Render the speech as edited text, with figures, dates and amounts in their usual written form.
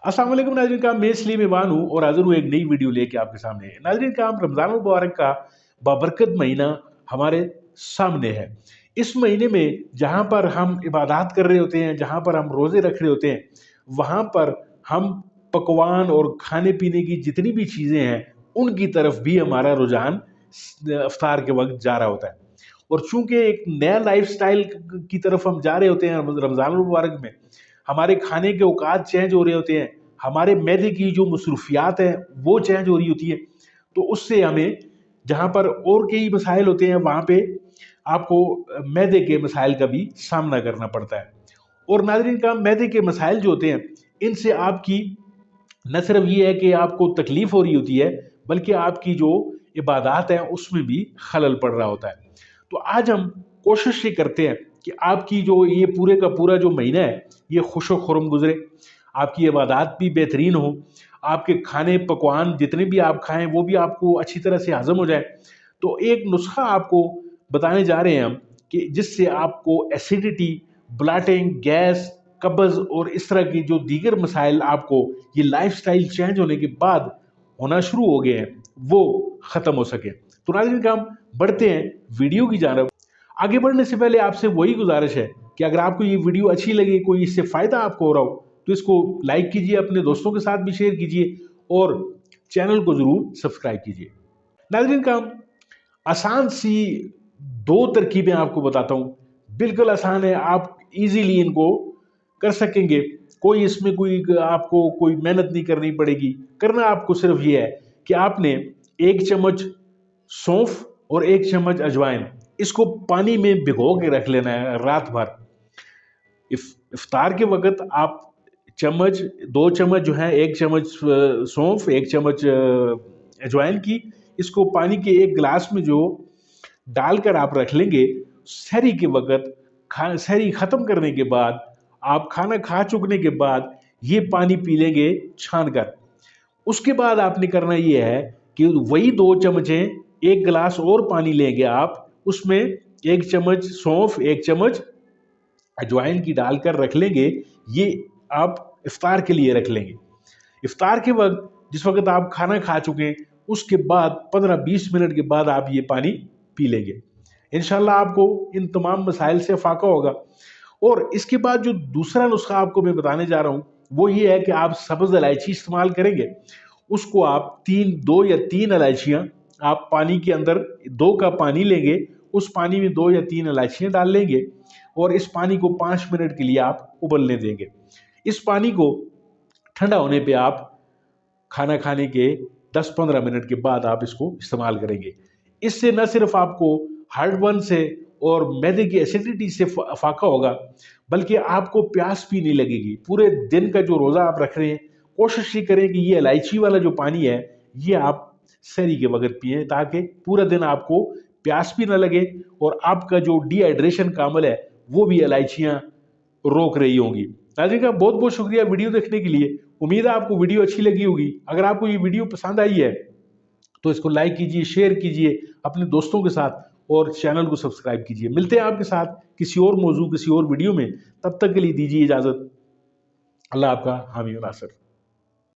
अस्सलाम वालेकुम नाज़रीन का मैं इसलिए मेहमान हूँ और हाजिर हूँ एक नई वीडियो लेके आपके सामने। नाज़रीन का रमज़ान मुबारक का बाबरकत महीना हमारे सामने है। इस महीने में जहाँ पर हम इबादत कर रहे होते हैं, जहाँ पर हम रोज़े रख रहे होते हैं, वहाँ पर हम पकवान और खाने पीने की जितनी भी चीज़ें हैं उनकी तरफ भी हमारा रुझान इफ्तार के वक्त जा रहा होता है। और चूंकि एक नया लाइफस्टाइल की तरफ हम जा रहे होते हैं रमज़ान मुबारक में, हमारे खाने के औकात चेंज हो रहे होते हैं, हमारे मैदे की जो मसरूफियात हैं वो चेंज हो रही होती है। तो उससे हमें जहाँ पर और कई मसाइल होते हैं वहाँ पे आपको मैदे के मसाइल का भी सामना करना पड़ता है। और नाज़रीन का मैदे के मसाइल जो होते हैं इनसे आपकी न सिर्फ ये है कि आपको तकलीफ हो रही होती है, बल्कि आपकी जो इबादत हैं उसमें भी खलल पड़ रहा होता है। तो आज हम कोशिश ये करते हैं कि आपकी जो ये पूरे का पूरा जो महीना है ये खुश व खुर्म गुजरे, आपकी इबादत भी बेहतरीन हो, आपके खाने पकवान जितने भी आप खाएं वो भी आपको अच्छी तरह से हजम हो जाए। तो एक नुस्खा आपको बताने जा रहे हैं हम कि जिससे आपको एसिडिटी, ब्लॉटिंग, गैस, कब्ज़ और इस तरह की जो दीगर मसाइल आपको ये लाइफस्टाइल चेंज होने के बाद होना शुरू हो गए हैं वो ख़त्म हो सके। तो नाज़रीन का हम बढ़ते हैं वीडियो की जानब। आगे बढ़ने से पहले आपसे वही गुजारिश है कि अगर आपको ये वीडियो अच्छी लगे, कोई इससे फ़ायदा आपको हो रहा हो, तो इसको लाइक कीजिए, अपने दोस्तों के साथ भी शेयर कीजिए और चैनल को ज़रूर सब्सक्राइब कीजिए। नाज़रीन का आसान सी दो तरकीबें आपको बताता हूँ, बिल्कुल आसान है, आप इजीली इनको कर सकेंगे। कोई इसमें कोई आपको कोई मेहनत नहीं करनी पड़ेगी। करना आपको सिर्फ ये है कि आपने 1 चम्मच सौंफ और 1 चम्मच अजवाइन इसको पानी में भिगो के रख लेना है रात भर। इफ्तार के वक्त आप चम्मच 2 चम्मच जो है, 1 चम्मच सौंफ, 1 चम्मच अजवाइन की, इसको पानी के एक गिलास में जो डालकर आप रख लेंगे। सहरी के वक्त सहरी ख़त्म करने के बाद, आप खाना खा चुकने के बाद ये पानी पी लेंगे छान कर। उसके बाद आपने करना ये है कि वही 2 चम्मचे 1 गिलास और पानी लेंगे आप, उसमें 1 चम्मच सौंफ, 1 चम्मच अजवाइन की डालकर रख लेंगे। ये आप इफ्तार के लिए रख लेंगे। इफ्तार के वक्त जिस वक्त आप खाना खा चुके उसके बाद 15-20 मिनट के बाद आप ये पानी पी लेंगे। इंशाल्लाह आपको इन तमाम मसाइल से फाका होगा। और इसके बाद जो दूसरा नुस्खा आपको मैं बताने जा रहा हूँ वो ये है कि आप सब्ज़ इलायची इस्तेमाल करेंगे। उसको आप 2 या 3 इलायचियाँ आप पानी के अंदर 2 कप पानी लेंगे, उस पानी में 2 या 3 इलायचियाँ डाल लेंगे और इस पानी को 5 मिनट के लिए आप उबलने देंगे। इस पानी को ठंडा होने पे आप खाना खाने के 10-15 मिनट के बाद आप इसको इस्तेमाल करेंगे। इससे न सिर्फ आपको हार्टबर्न से और मैदे की एसिडिटी से फाका होगा, बल्कि आपको प्यास भी नहीं लगेगी। पूरे दिन का जो रोज़ा आप रख रहे हैं, कोशिश ये करें कि ये इलायची वाला जो पानी है ये आप सहरी के वक्त पिए, ताकि पूरा दिन आपको प्यास भी ना लगे और आपका जो डिहाइड्रेशन का अमल है वो भी इलायचियाँ रोक रही होंगी। नाज़रीन का बहुत बहुत शुक्रिया वीडियो देखने के लिए। उम्मीद है आपको वीडियो अच्छी लगी होगी। अगर आपको ये वीडियो पसंद आई है तो इसको लाइक कीजिए, शेयर कीजिए अपने दोस्तों के साथ और चैनल को सब्सक्राइब कीजिए। मिलते हैं आपके साथ किसी और मौजू, किसी और वीडियो में। तब तक के लिए दीजिए इजाज़त। अल्लाह आपका हामी और नासर।